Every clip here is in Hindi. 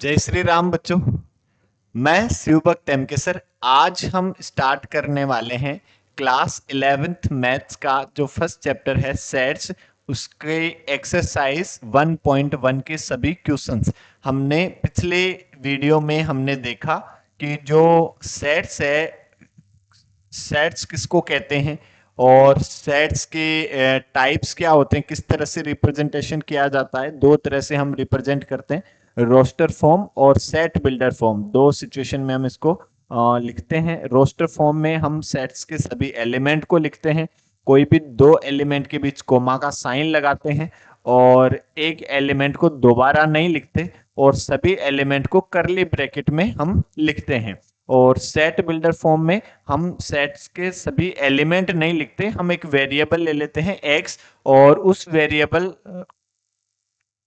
जय श्री राम बच्चों। मैं शिवभक्त एमके सर। आज हम स्टार्ट करने वाले हैं क्लास 11th मैथ्स का जो फर्स्ट चैप्टर है सेट्स, उसके एक्सरसाइज 1.1 के सभी क्वेश्चंस। हमने पिछले वीडियो में हमने देखा कि जो सेट्स है, सेट्स किसको कहते हैं और सेट्स के टाइप्स क्या होते हैं, किस तरह से रिप्रेजेंटेशन किया जाता है। दो तरह से हम रिप्रेजेंट करते हैं, रोस्टर फॉर्म और सेट बिल्डर फॉर्म। दो सिचुएशन में हम इसको लिखते हैं। रोस्टर फॉर्म में हम सेट्स के सभी एलिमेंट को लिखते हैं, कोई भी दो एलिमेंट के बीच कोमा का साइन लगाते हैं और एक एलिमेंट को दोबारा नहीं लिखते और सभी एलिमेंट को करली ब्रैकेट में हम लिखते हैं। और सेट बिल्डर फॉर्म में हम सेट्स के सभी एलिमेंट नहीं लिखते, हम एक वेरिएबल ले लेते हैं एक्स और उस वेरिएबल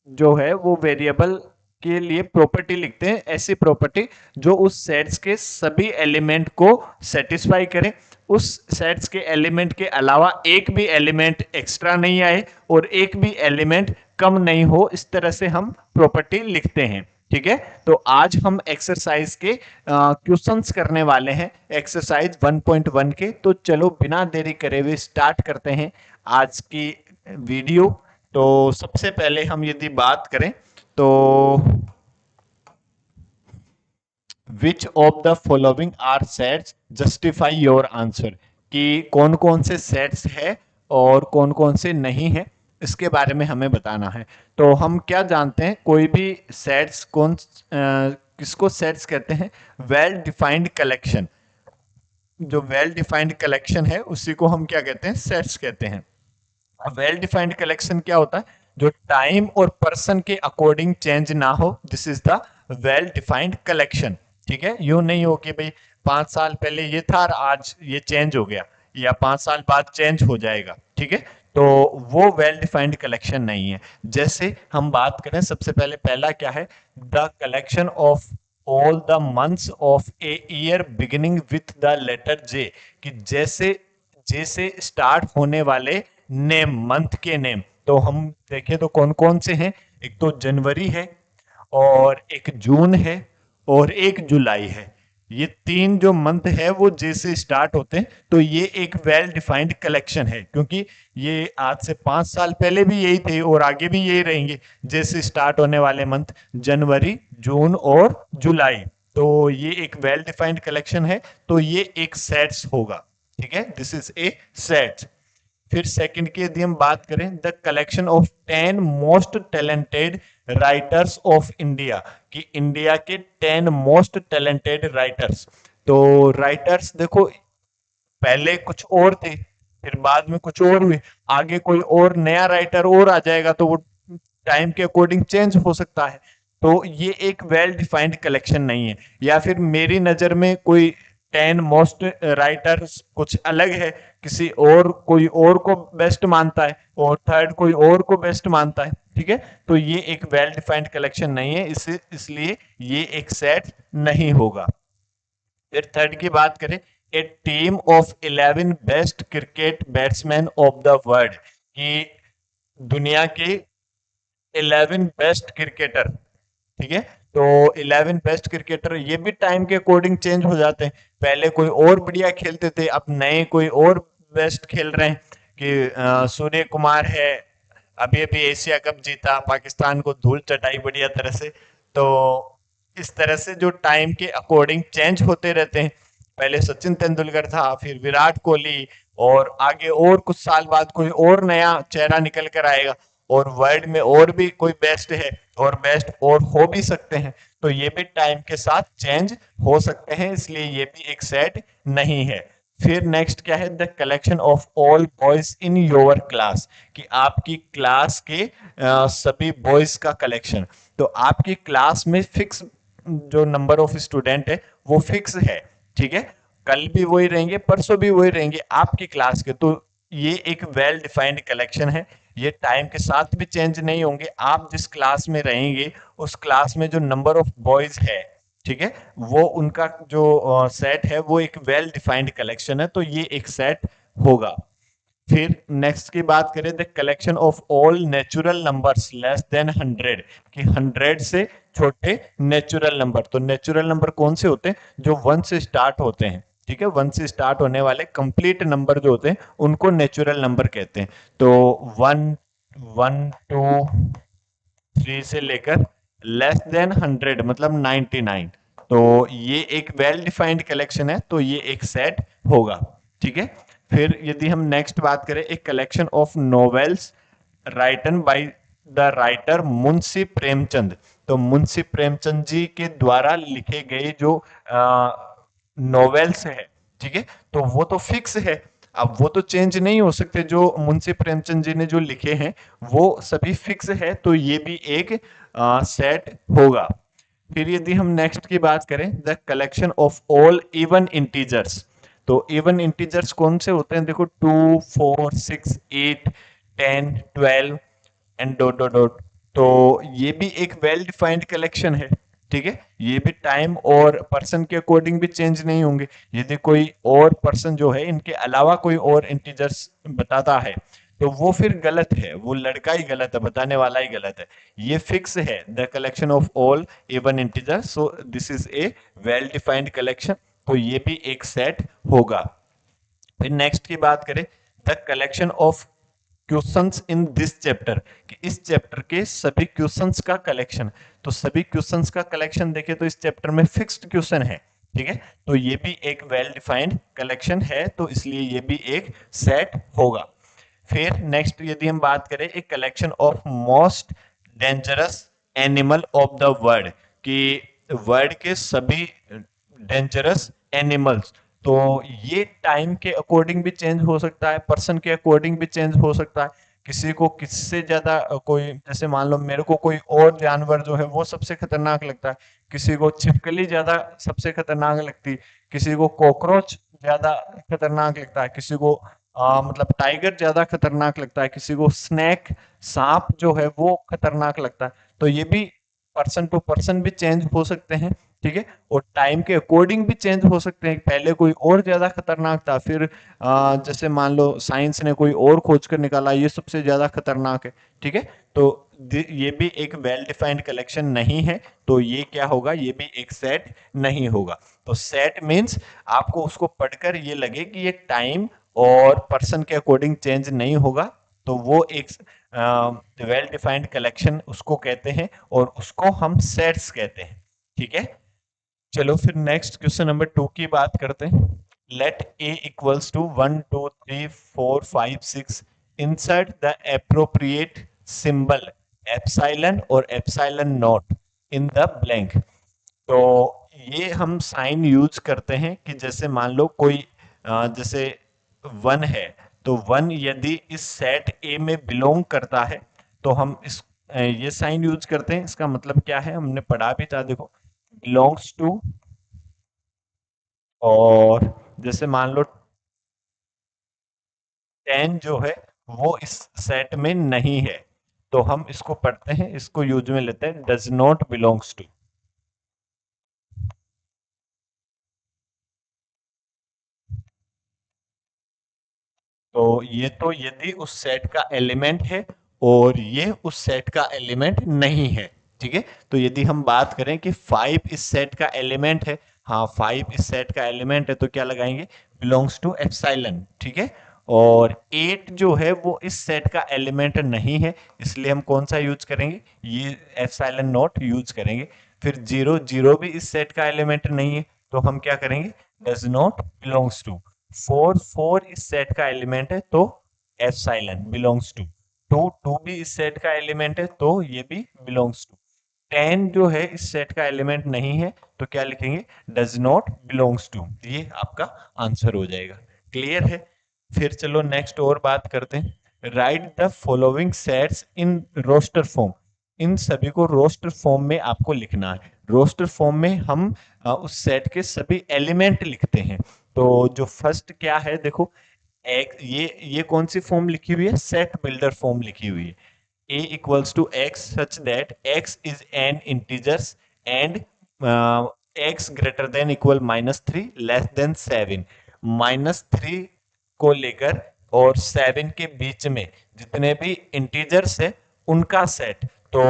जो है वो वेरिएबल के लिए प्रॉपर्टी लिखते हैं, ऐसी प्रॉपर्टी जो उस सेट्स के सभी एलिमेंट को सेटिस्फाई करे, उस सेट्स के एलिमेंट के अलावा एक भी एलिमेंट एक्स्ट्रा नहीं आए और एक भी एलिमेंट कम नहीं हो। इस तरह से हम प्रॉपर्टी लिखते हैं। ठीक है, तो आज हम एक्सरसाइज के क्वेश्चंस करने वाले हैं, एक्सरसाइज 1.1 के। तो चलो बिना देरी करे हुए स्टार्ट करते हैं आज की वीडियो। तो सबसे पहले हम यदि बात करें तो which of the following are sets justify your answer, कि कौन कौन से सेट्स है और कौन कौन से नहीं है, इसके बारे में हमें बताना है। तो हम क्या जानते हैं, कोई भी सेट्स किसको सेट्स कहते हैं? Well defined collection. जो वेल डिफाइंड कलेक्शन है उसी को हम क्या कहते हैं? सेट्स कहते हैं। वेल डिफाइंड कलेक्शन क्या होता है? जो टाइम और पर्सन के अकॉर्डिंग चेंज ना हो, this is the well defined collection. ठीक है, यूं नहीं हो कि भाई 5 साल पहले ये था और आज ये चेंज हो गया या 5 साल बाद चेंज हो जाएगा। ठीक है, तो वो वेल डिफाइंड कलेक्शन नहीं है। जैसे हम बात करें, सबसे पहले पहला क्या है? The collection of all the months of a year beginning with the letter J, कि जैसे जैसे स्टार्ट होने वाले नेम, मंथ के नेम। तो हम देखें तो कौन कौन से हैं? एक तो जनवरी है और एक जून है और एक जुलाई है। ये तीन जो मंथ है वो जैसे स्टार्ट होते हैं, तो ये एक वेल डिफाइंड कलेक्शन है, क्योंकि ये आज से 5 साल पहले भी यही थे और आगे भी यही रहेंगे। जैसे स्टार्ट होने वाले मंथ जनवरी, जून और जुलाई, तो ये एक वेल डिफाइंड कलेक्शन है, तो ये एक सेट्स होगा। ठीक है, दिस इज ए सेट। फिर सेकंड की यदि हम बात करें, the collection of 10 most talented writers of India, कि इंडिया के 10 मोस्ट टैलेंटेड राइटर्स। तो राइटर्स देखो, पहले कुछ और थे, फिर बाद में कुछ और हुए, आगे कोई और नया राइटर और आ जाएगा, तो वो टाइम के अकॉर्डिंग चेंज हो सकता है। तो ये एक वेल डिफाइंड कलेक्शन नहीं है। या फिर मेरी नजर में कोई 10 मोस्ट राइटर्स कुछ अलग है, किसी और कोई और को बेस्ट मानता है और थर्ड कोई और को बेस्ट मानता है। ठीक है, तो ये एक वेल डिफाइंड कलेक्शन नहीं है, इसलिए ये एक सेट नहीं होगा। फिर थर्ड की बात करें, a team of 11 best cricket batsman of the world, की दुनिया के 11 बेस्ट क्रिकेटर। ठीक है, तो 11 बेस्ट क्रिकेटर ये भी टाइम के अकॉर्डिंग चेंज हो जाते हैं। पहले कोई और बढ़िया खेलते थे, अब नए कोई और बेस्ट खेल रहे हैं। कि सूर्य कुमार है, अभी अभी एशिया कप जीता, पाकिस्तान को धूल चटाई बढ़िया तरह से। तो इस तरह से जो टाइम के अकॉर्डिंग चेंज होते रहते हैं। पहले सचिन तेंदुलकर था, फिर विराट कोहली, और आगे और कुछ साल बाद कोई और नया चेहरा निकल कर आएगा और वर्ल्ड में और भी कोई बेस्ट है और बेस्ट और हो भी सकते हैं। तो ये भी टाइम के साथ चेंज हो सकते हैं, इसलिए ये भी एक सेट नहीं है। फिर नेक्स्ट क्या है? The collection of all boys in your class, कि आपकी क्लास के सभी बॉयज का कलेक्शन। तो आपकी क्लास में फिक्स जो नंबर ऑफ स्टूडेंट है वो फिक्स है। ठीक है, कल भी वही रहेंगे, परसों भी वही रहेंगे आपकी क्लास के। तो ये एक वेल डिफाइंड कलेक्शन है, ये टाइम के साथ भी चेंज नहीं होंगे। आप जिस क्लास में रहेंगे उस क्लास में जो नंबर ऑफ बॉयज है, ठीक है, वो उनका जो सेट है वो एक वेल डिफाइंड कलेक्शन है, तो ये एक सेट होगा। फिर नेक्स्ट की बात करें, the collection of all natural numbers less than 100, कि 100 से छोटे नेचुरल नंबर। तो नेचुरल नंबर कौन से होते हैं? जो 1 से स्टार्ट होते हैं, ठीक है, 1 से स्टार्ट होने वाले कंप्लीट नंबर जो होते हैं उनको नेचुरल नंबर कहते हैं। तो 1, 1, 2, 3 से लेकर लेस देन 100 मतलब 99। तो ये एक वेल डिफाइंड कलेक्शन है, तो ये एक सेट होगा, ठीक है। फिर यदि हम नेक्स्ट बात करें, एक collection of novels written by the writer Munshi Premchand. तो मुंशी प्रेमचंद जी के द्वारा लिखे गए जो नॉवेल्स है, ठीक है, तो वो तो फिक्स है, अब वो तो चेंज नहीं हो सकते। जो मुंशी प्रेमचंद जी ने जो लिखे हैं वो सभी फिक्स है, तो ये भी एक सेट होगा। फिर यदि हम नेक्स्ट की बात करें, the collection of all even integers. तो इवन इंटीजर्स कौन से होते हैं? देखो 2, 4, 6, 8, 10, 12 एंड डॉट डॉट डॉट। तो ये भी एक वेल डिफाइंड कलेक्शन है, ठीक है। ये भी टाइम और पर्सन के अकॉर्डिंग भी चेंज नहीं होंगे। यदि कोई और पर्सन जो है इनके अलावा कोई और इंटीजर्स बताता है तो वो फिर गलत है, वो लड़का ही गलत है, बताने वाला ही गलत है। ये फिक्स है, the collection of all even integers, so this is a well defined collection, तो ये भी एक सेट होगा। फिर नेक्स्ट की बात करें, the collection of questions in this chapter, कि इस चैप्टर के सभी क्वेश्चंस का कलेक्शन। तो सभी क्वेश्चंस का कलेक्शन देखें तो इस चैप्टर में फिक्स्ड क्वेश्चन है, ठीक है, तो ये भी एक वेल डिफाइंड कलेक्शन है, तो इसलिए ये भी एक सेट होगा। फिर नेक्स्ट यदि हम बात करें, एक collection of most dangerous animal of the world, कि वर्ल्ड के सभी डेंजरस एनिमल्स। तो ये टाइम के अकॉर्डिंग भी चेंज हो सकता है, पर्सन के अकॉर्डिंग भी चेंज हो सकता है। किसी को किससे ज्यादा कोई, जैसे मान लो मेरे को कोई और जानवर जो है वो सबसे खतरनाक लगता है, किसी को छिपकली ज्यादा सबसे खतरनाक लगती, किसी को कॉकरोच ज्यादा खतरनाक लगता है, किसी को मतलब टाइगर ज्यादा खतरनाक लगता है, किसी को स्नेक, सांप जो है वो खतरनाक लगता है। तो ये भी पर्सन टू पर्सन भी चेंज हो सकते हैं, ठीक है, और टाइम के अकॉर्डिंग भी चेंज हो सकते हैं। पहले कोई और ज्यादा खतरनाक था, फिर जैसे मान लो साइंस ने कोई और खोज कर निकाला ये सबसे ज्यादा खतरनाक है, ठीक है। तो ये भी एक वेल डिफाइंड कलेक्शन नहीं है, तो ये क्या होगा? ये भी एक सेट नहीं होगा। तो सेट मीन्स आपको उसको पढ़कर ये लगे कि ये टाइम और पर्सन के अकॉर्डिंग चेंज नहीं होगा, तो वो एक वेल डिफाइंड कलेक्शन उसको कहते हैं, और उसको हम सेट्स कहते हैं, ठीक है। चलो फिर नेक्स्ट क्वेश्चन नंबर 2 की बात करते हैं। Let A equals to 1, 2, 3, 4, 5, 6, insert the appropriate symbol epsilon और epsilon not in the blank. तो ये हम साइन यूज करते हैं कि जैसे मान लो कोई जैसे 1 है, तो 1 यदि इस सेट ए में बिलोंग करता है तो हम इस ये साइन यूज करते हैं। इसका मतलब क्या है, हमने पढ़ा भी था, देखो बिलोंग्स टू, और जैसे मान लो 10 जो है वो इस सेट में नहीं है, तो हम इसको पढ़ते हैं, इसको यूज में लेते हैं डज नॉट बिलोंग्स टू। तो ये तो यदि उस सेट का एलिमेंट है, और ये उस सेट का एलिमेंट नहीं है, ठीक है। तो यदि हम बात करें कि 5 इस सेट का एलिमेंट है, हाँ 5 इस सेट का एलिमेंट है, तो क्या लगाएंगे? बिलोंग्स टू एप्सिलॉन, ठीक है। और 8 जो है वो इस सेट का एलिमेंट नहीं है, इसलिए हम कौन सा यूज करेंगे? ये एप्सिलॉन नॉट यूज करेंगे। फिर 0, 0 भी इस सेट का एलिमेंट नहीं है, तो हम क्या करेंगे? Does not belongs to. 4, 4 इस सेट का एलिमेंट है, तो एप्सिलॉन बिलोंग्स टू। 2, 2 भी इस सेट का एलिमेंट है, तो ये भी बिलोंग्स टू। 10 जो है इस सेट का एलिमेंट नहीं है, तो क्या लिखेंगे? Does not belongs to. ये आपका आंसर हो जाएगा। क्लियर है? फिर चलो नेक्स्ट और बात करते हैं। Write the following sets in roster form. इन सभी को रोस्टर फॉर्म में आपको लिखना है। रोस्टर फॉर्म में हम उस सेट के सभी एलिमेंट लिखते हैं। तो जो फर्स्ट क्या है, देखो एक ये कौन सी फॉर्म लिखी हुई है? सेट बिल्डर फॉर्म लिखी हुई है। a equals to x such that x is an integers and x greater than equal -3 less than 7। -3 को लेकर और 7 के बीच में जितने भी इंटीजर्स है उनका सेट। तो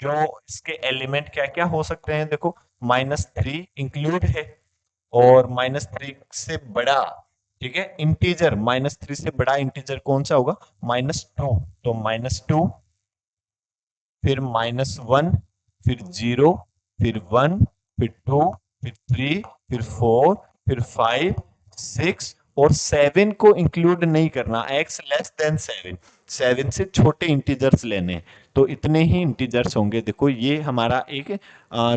जो इसके एलिमेंट क्या क्या हो सकते हैं, देखो -3 इंक्लूड है, और -3 से बड़ा, ठीक है, इंटीजर -3 से बड़ा इंटीजर कौन सा होगा, -2। तो -2, फिर -1, फिर 0, फिर 1, फिर 2, फिर 3, फिर 4, फिर 5, 6 और 7 को इंक्लूड नहीं करना, x लेस देन 7, 7 से छोटे इंटीजर्स लेने हैं। तो इतने ही इंटीजर्स होंगे, देखो ये हमारा एक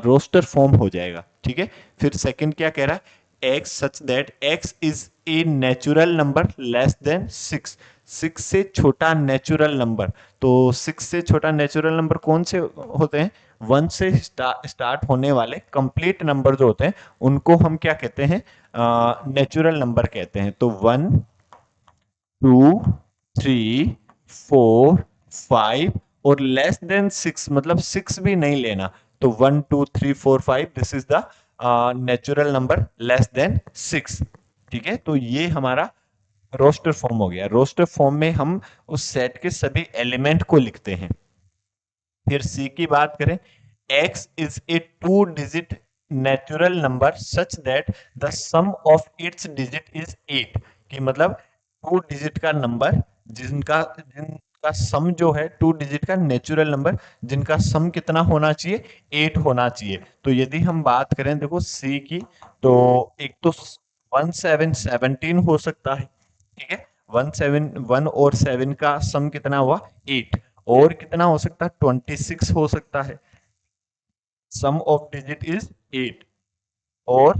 रोस्टर फॉर्म हो जाएगा, ठीक है। फिर सेकंड क्या कह रहा है, x such that x is a natural number less then 6, 6 से छोटा नेचुरल नंबर। तो 6 से छोटा नेचुरल नंबर कौन से होते हैं, 1 से स्टार्ट होने वाले कंप्लीट नंबर जो होते हैं उनको हम क्या कहते हैं, नेचुरल नंबर कहते हैं। तो 1, 2, 3, 4, 5 और लेस देन 6 मतलब 6 भी नहीं लेना। तो 1, 2, 3, 4, 5 this is the natural number less then 6, ठीक है। तो ये हमारा रोस्टर फॉर्म हो गया। रोस्टर फॉर्म में हम उस सेट के सभी एलिमेंट को लिखते हैं। फिर सी की बात करें, x is a 2 digit natural number such that the sum of its digit is 8, कि मतलब 2 डिजिट का नंबर जिनका जिनका सम जो है, 2 डिजिट का नेचुरल नंबर जिनका सम कितना होना चाहिए, 8 होना चाहिए। तो यदि हम बात करें देखो सी की, तो एक तो 1 7 17 हो सकता है, ठीक है। 1 और 7 का सम कितना हुआ, 8। और कितना हो सकता है, 26 हो सकता है, सम ऑफ डिजिट इज 8। और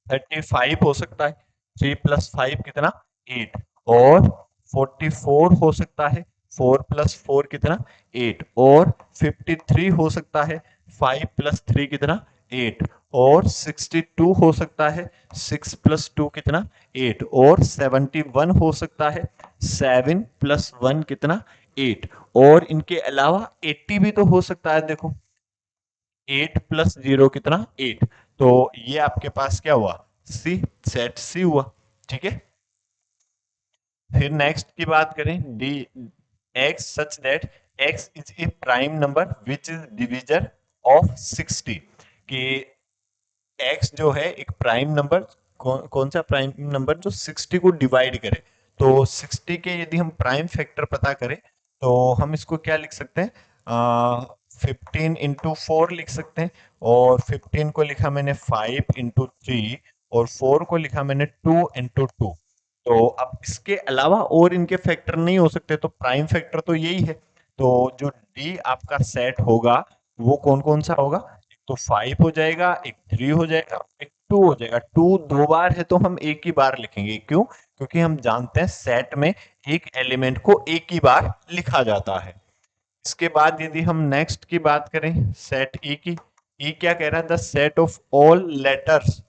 35 हो सकता है, 3 + 5 कितना, 8। और 44 हो सकता है, 4 + 4 कितना, 8। और 53 हो सकता है, 5 + 3 कितना, 8। और 62 हो सकता है, 6 + 2 कितना, 8। और 71 हो सकता है, 7 + 1 कितना, 8। और इनके अलावा 80 भी तो हो सकता है, देखो 8 + 0 कितना, 8। तो ये आपके पास क्या हुआ, सी, सेट सी हुआ, ठीक है। फिर नेक्स्ट की बात करें, D x such that x is A prime number which is divisor of 60, कि एक्स जो है एक प्राइम नंबर, कौन सा प्राइम नंबर जो 60 को डिवाइड करे। तो 60 के यदि हम प्राइम फैक्टर पता करें तो हम इसको क्या लिख सकते हैं, 15 × 4 लिख सकते हैं। और 15 को लिखा मैंने 5 × 3, और 4 को लिखा मैंने 2 × 2। तो अब इसके अलावा और इनके फैक्टर नहीं हो सकते, तो प्राइम फैक्टर तो यही है। तो जो डी आपका सेट होगा वो कौन कौन सा होगा, एक तो 5 हो जाएगा, एक 3 हो जाएगा, एक 2 हो जाएगा। 2 दो बार है तो हम एक ही बार लिखेंगे, क्यों, क्योंकि हम जानते हैं सेट में एक एलिमेंट को एक ही बार लिखा जाता है। इसके बाद यदि हम नेक्स्ट की बात करें, सेट ई की, ई क्या कह रहा है, the set of all letters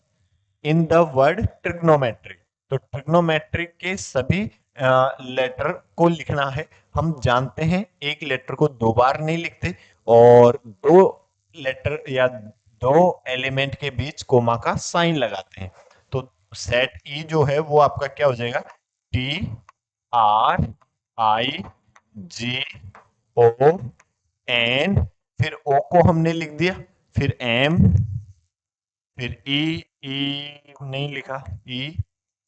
in the word trigonometry. तो ट्रिग्नोमेट्री के सभी लेटर को लिखना है। हम जानते हैं एक लेटर को दो बार नहीं लिखते, और दो लेटर या दो एलिमेंट के बीच कोमा का साइन लगाते हैं। तो सेट ई जो है वो आपका क्या हो जाएगा, TRIG O, फिर ओ को हमने लिख दिया, फिर एम, फिर ई नहीं लिखा, ई,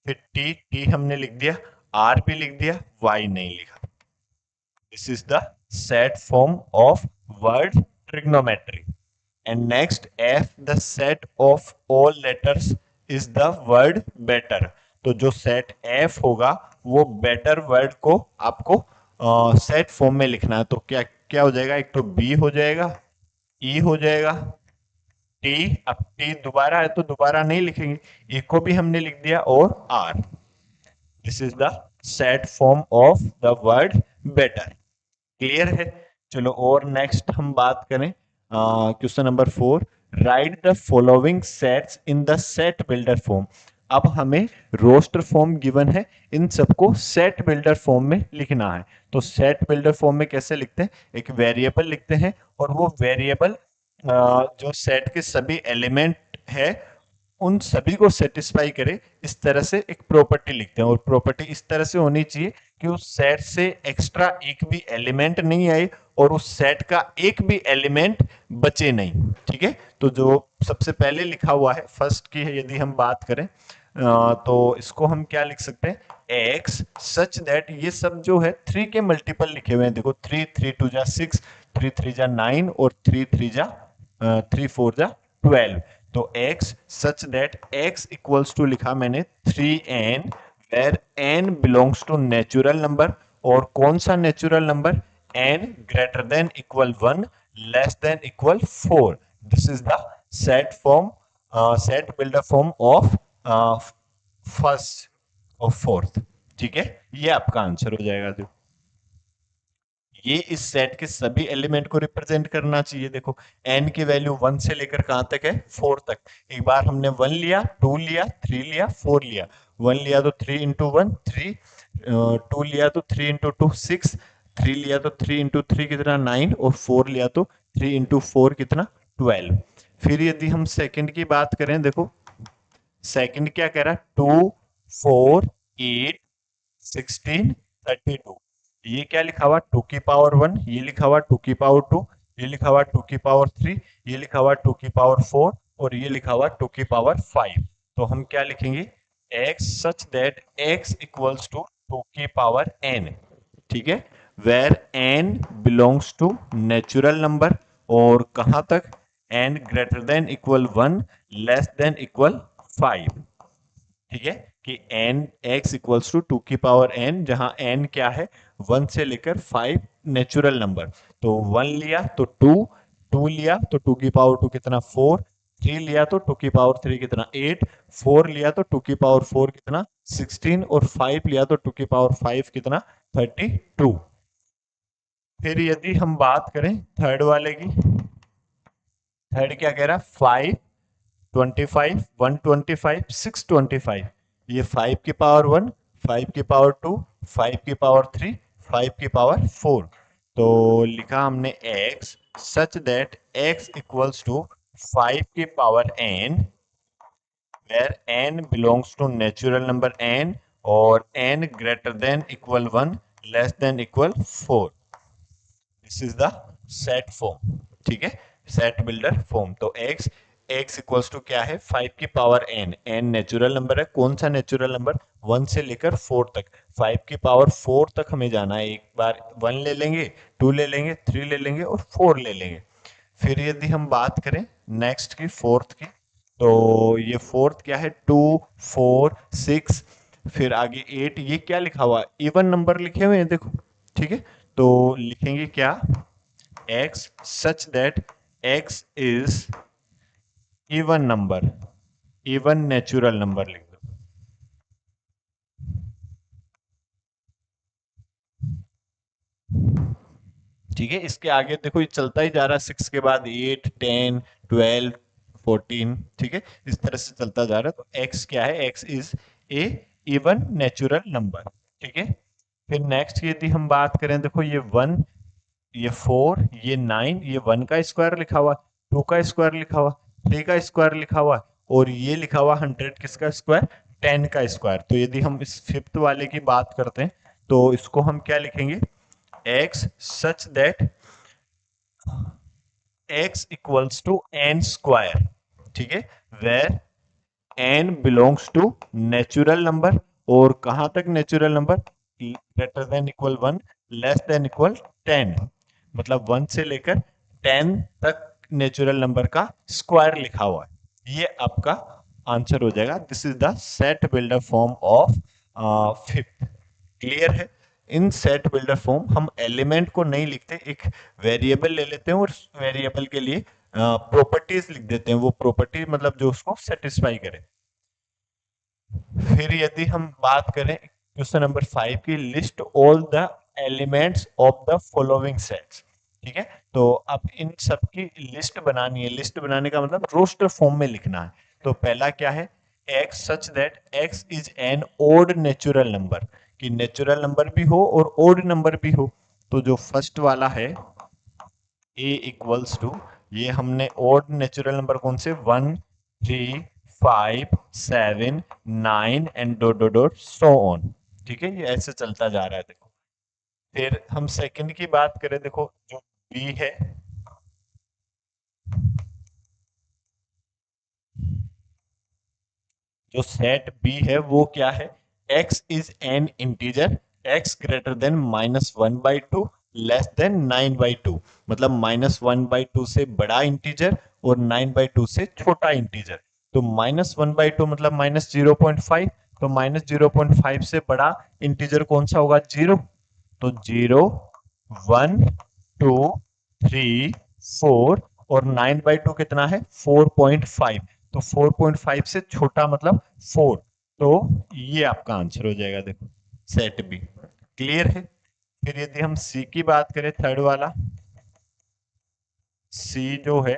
फिर टी हमने लिख दिया, आर भी लिख दिया, वाई नहीं लिखा। This is the set form of word trigonometry. And next F, the set of all letters is the word better. तो जो सेट एफ होगा वो बेटर वर्ड को आपको सेट फॉर्म में लिखना है। तो क्या क्या हो जाएगा, एक तो बी हो जाएगा, ई हो जाएगा, टी, अब टी दोबारा है तो दोबारा नहीं लिखेंगे, ए को भी हमने लिख दिया, और R. This is the set form of the word better. Clear है। चलो और नेक्स्ट हम बात करें, question number 4, write the following sets in the set builder form. अब हमें रोस्टर फॉर्म गिवन है, इन सबको सेट बिल्डर फॉर्म में लिखना है। तो सेट बिल्डर फॉर्म में कैसे लिखते हैं, एक वेरिएबल लिखते हैं, और वो वेरिएबल जो सेट के सभी एलिमेंट है उन सभी को सेटिस्फाई करे, इस तरह से एक प्रॉपर्टी लिखते हैं। और प्रॉपर्टी इस तरह से होनी चाहिए कि उस सेट से एक्स्ट्रा एक भी एलिमेंट नहीं आए और उस सेट का एक भी एलिमेंट बचे नहीं। ठीक है, तो जो सबसे पहले लिखा हुआ है फर्स्ट की है, यदि हम बात करें तो इसको हम क्या लिख सकते हैं, एक्स सच दैट, ये सब जो है 3 के मल्टीपल लिखे हुए हैं। देखो 3 3 2 जा 6, 3 3 जा 9 और 3 3 जा 3 4 जा 12। तो x such that x equals to लिखा मैंने 3n where n belongs to natural number. और कौन सा natural number, n greater than equal 1 less than equal 4। This is the set form, set builder form of first और फोर्थ। ठीक है, ये आपका आंसर हो जाएगा। ये इस सेट के सभी एलिमेंट को रिप्रेजेंट करना चाहिए। देखो n की वैल्यू 1 से लेकर कहां तक है, 4 तक। एक बार हमने 1 लिया, 2 लिया, 3 लिया, 4 लिया। 1 लिया तो 3 इंटू 1 3, 2 लिया तो 3 इंटू 2 6, 3 लिया तो 3 इंटू 3 कितना 9, और 4 लिया तो 3 इंटू 4 कितना 12। फिर यदि हम सेकंड की बात करें, देखो सेकंड क्या कह रहा है, 2 4 8 16 32। ये क्या लिखा हुआ, 2 की पावर 1, ये लिखा हुआ 2 की पावर 2, ये लिखा हुआ 2 की पावर 3, ये लिखा हुआ 2 की पावर 4 और ये लिखा हुआ 2 की पावर 5। तो हम क्या लिखेंगे, x such that x equals to 2 की पावर n। ठीक है, where n belongs to natural number, और कहां तक, n greater than equal 1 less than equal 5। ठीक है, कि n x इक्वल्स टू 2 की पावर n, जहां n क्या है 1 से लेकर 5 नेचुरल नंबर। तो 1 लिया तो 2, 2 लिया तो 2 की पावर 2 कितना 4, 3 लिया तो 2 की पावर 3 कितना 8, 4 लिया तो 2 की पावर 4 कितना 16 और 5 लिया तो 2 की पावर 5 कितना 32। फिर यदि हम बात करें थर्ड वाले की, थर्ड क्या कह रहा है, 5 25 125 625। ये 5 की पावर 1, 5 की पावर 2, 5 की पावर 3, 5 की पावर 4। तो लिखा हमने x such that x equals to 5 की power n, where n belongs to natural number n, और n greater than equal 1 less than equal 4। This is the set form. ठीक है, सेट बिल्डर फॉर्म। तो x इक्वल्स टू क्या है, 5 की power n, n natural number है। कौन सा नेचुरल नंबर, 1 से लेकर 4 तक। 5 की पावर 4 तक हमें जाना है। एक बार 1 ले लेंगे, 2 ले लेंगे, 3 ले लेंगे और 4 ले लेंगे। फिर यदि हम बात करें नेक्स्ट की, फोर्थ की, तो ये फोर्थ क्या है, 2 4 6, फिर आगे 8। ये क्या लिखा हुआ, इवन नंबर लिखे हुए हैं देखो। ठीक है, तो लिखेंगे क्या, x such that x is even number, even natural number लिख दो। ठीक है, इसके आगे देखो ये चलता ही जा रहा है, 6 के बाद 8 10 12 14। ठीक है, इस तरह से चलता जा रहा है। तो x क्या है, x is A even natural number. ठीक है, फिर नेक्स्ट यदि हम बात करें, देखो ये 1, ये 4, ये 9, ये 1 का स्क्वायर लिखा हुआ, 2 का स्क्वायर लिखा हुआ, 3 का स्क्वायर लिखा हुआ, और ये लिखा हुआ 100 किसका स्क्वायर, 10 का स्क्वायर। तो यदि हम इस फिफ्थ वाले की बात करते हैं, तो इसको हम क्या लिखेंगे, x such that x equals to n square. ठीक है, where n belongs to natural number, और कहां तक natural number, greater than equal 1 less than equal 10। मतलब 1 से लेकर 10 तक नेचुरल नंबर का स्क्वायर लिखा हुआ है। ये आपका आंसर हो जाएगा। This is the set builder form of fifth. Clear है, इन सेट बिल्डर फॉर्म हम एलिमेंट को नहीं लिखते, एक वेरिएबल ले लेते हैं और वेरिएबल के लिए प्रॉपर्टीज लिख देते हैं। वो प्रॉपर्टी मतलब जो उसको सेटिस्फाई करे। फिर यदि हम बात करें क्वेश्चन नंबर 5 की, list all the elements of the following sets. ठीक है, तो अब इन सब की लिस्ट बनानी है। लिस्ट बनाने का मतलब रोस्टर फॉर्म में लिखना है। तो पहला क्या है, x such that x is an odd natural number, कि नेचुरल नंबर भी हो और ओड नंबर भी हो। तो जो फर्स्ट वाला है a इक्वल्स टू, ये हमने ओड नेचुरल नंबर कौन से, 1 3 5 7 9 and dot dot dot so on. ठीक है, ये ऐसे चलता जा रहा है। देखो, फिर हम सेकंड की बात करें, देखो जो बी है, जो सेट बी है वो क्या है, x is N integer, x greater than -1/2 less than 9/2। मतलब -1/2 से बड़ा इंटीजर और 9/2 से छोटा इंटीजर। तो -1/2 मतलब -0.5, तो -0.5 से बड़ा इंटीजर कौन सा होगा, 0। तो 0 1 2 3 4 और 9/2 कितना है, 4.5। तो 4.5 से छोटा मतलब 4। तो ये आपका आंसर हो जाएगा। देखो, सेट बी क्लियर है। फिर यदि हम सी की बात करें, थर्ड वाला सी जो है,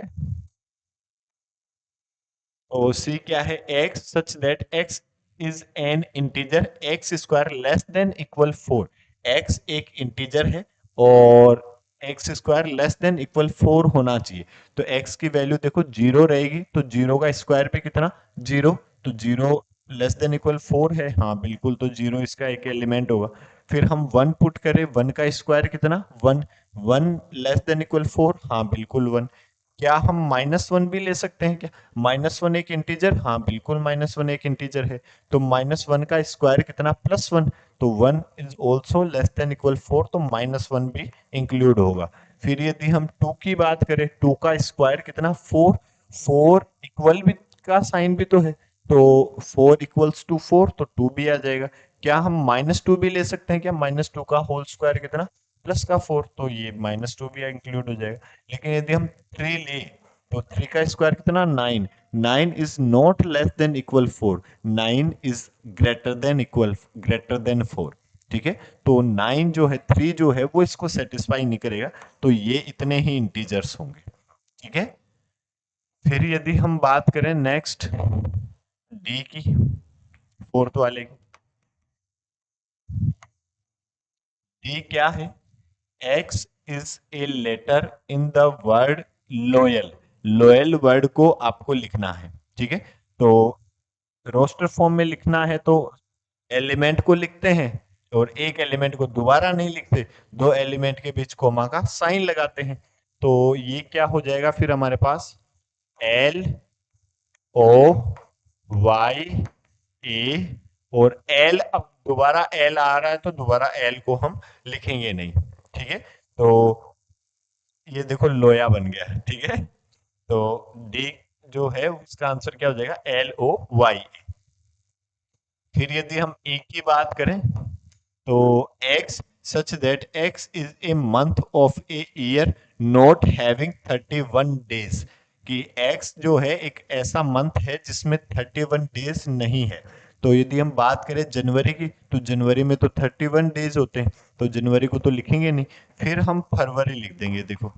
तो सी क्या है, x such that x is an integer x square less than equal 4। X एक इंटीजर है और x square less than equal 4 होना चाहिए। तो एक्स की वैल्यू देखो 0 रहेगी, तो 0 का स्क्वायर भी कितना, 0। तो 0 लेस देन इक्वल 4 है, हाँ बिल्कुल, तो 0 इसका एक एलिमेंट होगा। फिर हम 1 पुट करें, 1 का स्क्वायर कितना, 1। 1 लेस देन इक्वल 4, हाँ बिल्कुल 1। क्या हम -1 भी ले सकते हैं क्या, -1 एक इंटीजर, हाँ बिल्कुल -1 एक इंटीजर है। तो -1 का स्क्वायर कितना, +1। तो 1 is also less than equal 4, तो -1 भी इंक्लूड होगा। फिर यदि हम 2 की बात करें, 2 का स्क्वायर कितना, 4। 4 इक्वल भी का साइन भी तो है, तो 4 इक्वल्स टू 4, तो 2 भी आ जाएगा। क्या हम -2 भी ले सकते हैं क्या, -2 का होल स्क्वायर कितना, प्लस का 4, तो ये -2 भी इंक्लूड हो जाएगा। लेकिन यदि हम 3 ले, तो 3 का स्क्वायर कितना, 9। 9 is not less than equal 4, 9 is greater than 4। ठीक है, तो 9 जो है, 3 जो है वो इसको सेटिस्फाई नहीं करेगा, तो ये इतने ही इंटीजर्स होंगे। ठीक है, फिर यदि हम बात करें नेक्स्ट डी की, फोर्थ वाले की, डी क्या है, x is a letter in the word loyal. Loyal word को आपको लिखना है। ठीक है, तो रोस्टर फॉर्म में लिखना है तो एलिमेंट को लिखते हैं और एक एलिमेंट को दोबारा नहीं लिखते, दो एलिमेंट के बीच कोमा का साइन लगाते हैं। तो ये क्या हो जाएगा फिर हमारे पास, एल ओ वाई ए, और एल, अब दोबारा एल आ रहा है तो दोबारा एल को हम लिखेंगे नहीं। ठीक है, तो ये देखो लोया बन गया है। ठीक है, तो डी जो है उसका आंसर क्या हो जाएगा, LOY। फिर यदि हम ए की बात करें, तो x such that x is a month of a year not having 31 days. कि एक्स जो है एक ऐसा मंथ है जिसमें 31 डेज नहीं है। तो यदि हम बात करें जनवरी की, तो जनवरी में तो 31 डेज होते हैं, तो जनवरी को तो लिखेंगे नहीं। फिर हम फरवरी लिख देंगे। देखो,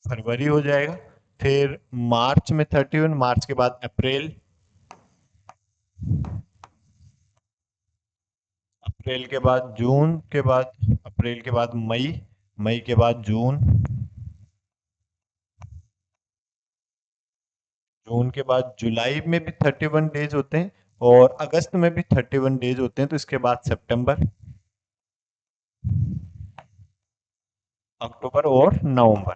फरवरी हो जाएगा। फिर मार्च में 31, मार्च के बाद अप्रैल, अप्रैल के बाद जून के बाद, अप्रैल के बाद मई, मई के बाद जून, जून के बाद जुलाई में भी 31 डेज होते हैं, और अगस्त में भी 31 डेज होते हैं। तो इसके बाद सितंबर, अक्टूबर और नवंबर।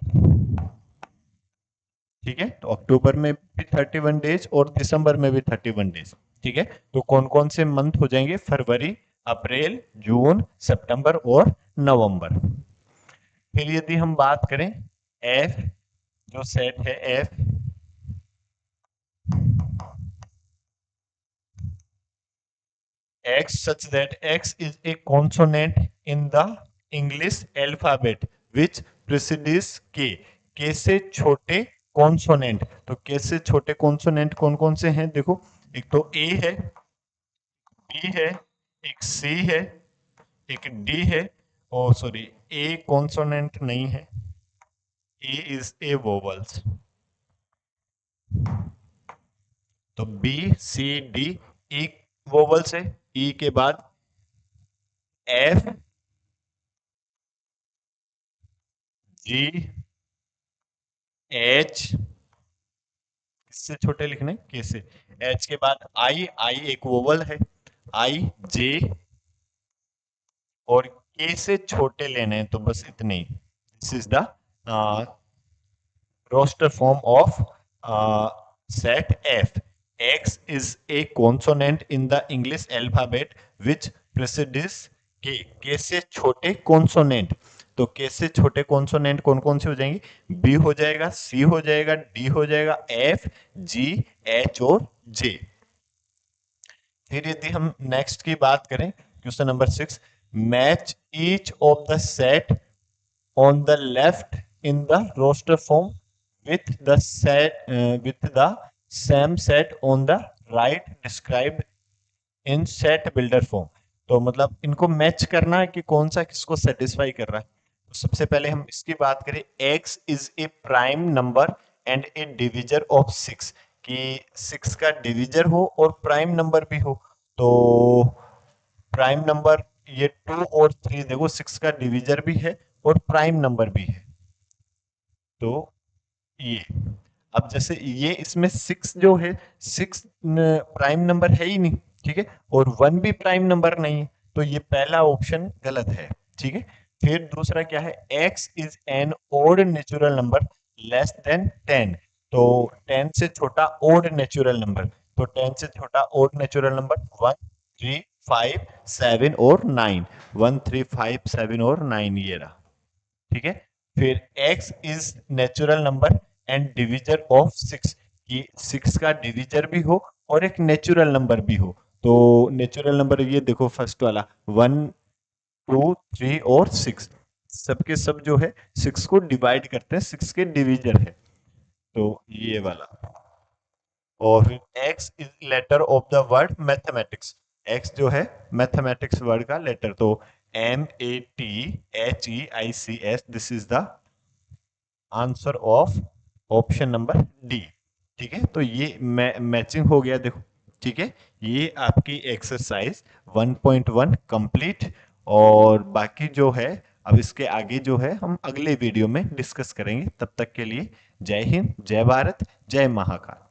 ठीक है, तो अक्टूबर में भी 31 डेज और दिसंबर में भी 31 डेज। ठीक है, तो कौन कौन से मंथ हो जाएंगे, फरवरी, अप्रैल, जून, सितंबर और नवंबर। फिर यदि हम बात करें एफ, जो सेट है F, x such that x is a consonant in the English alphabet which precedes k। k से छोटे कॉन्सोनेंट, तो k से छोटे कॉन्सोनेंट कौन कौन से हैं, देखो, एक तो a है, b है, एक c है, एक d है। ओ सॉरी, a कॉन्सोनेंट नहीं है, a इज a vowels। तो b c d e vowels है, e के बाद f g एच, किससे छोटे लिखने, के से। एच के बाद आई, आई एक वोवल है, आई जे, और के से छोटे लेने हैं तो बस इतने ही। This is the roster form of set F. X is a consonant in the English alphabet which precedes K. K से छोटे consonant, तो K से छोटे consonant कौन कौन से हो जाएंगे? B हो जाएगा, C हो जाएगा, D हो जाएगा, F, G, H और J। फिर यदि हम नेक्स्ट की बात करें, question number 6, match each of the set on the left in the roster form with the with the same set on the right described in set builder form। तो मतलब इनको मैच करना है कि कौन सा किसको सेटिस्फाई कर रहा है। तो सबसे पहले हम इसकी बात करें, x is A prime number and A divisor of 6, कि 6 का डिविजर हो और प्राइम नंबर भी हो। तो प्राइम नंबर ये 2 और 3, देखो 6 का डिविजर भी है और प्राइम नंबर भी है। तो ये, अब जैसे ये इसमें 6 जो है, 6 प्राइम नंबर है ही नहीं, ठीक है, और 1 भी प्राइम नंबर नहीं है, तो ये पहला ऑप्शन गलत है, ठीक है। फिर दूसरा क्या है, x is an odd natural number less than 10, तो 10 से छोटा ओड नेचुरल नंबर, तो 10 से छोटा ओड नेचुरल नंबर 1, 3, 5, 7 और 9, 1, 3, 5, 7 और 9 ये रहा, ठीक है। फिर x is natural number and divisor of 6, कि 6 का डिविजर भी हो और एक नेचुरल नंबर भी हो। तो नेचुरल नंबर ये देखो फर्स्ट वाला 1, 2, 3 और 6, सबके सब जो है 6 को डिवाइड करते हैं, 6 के डिविजर है, तो ये वाला। और फिर x is letter of the word mathematics, x जो है मैथमेटिक्स वर्ड का लेटर, तो MATHEICS, this is the answer of option number D, ठीक है। तो ये मैचिंग हो गया देखो, ठीक है। ये आपकी एक्सरसाइज 1.1 कंप्लीट, और बाकी जो है अब इसके आगे जो है हम अगले वीडियो में डिस्कस करेंगे। तब तक के लिए जय हिंद, जय भारत, जय महाकाल।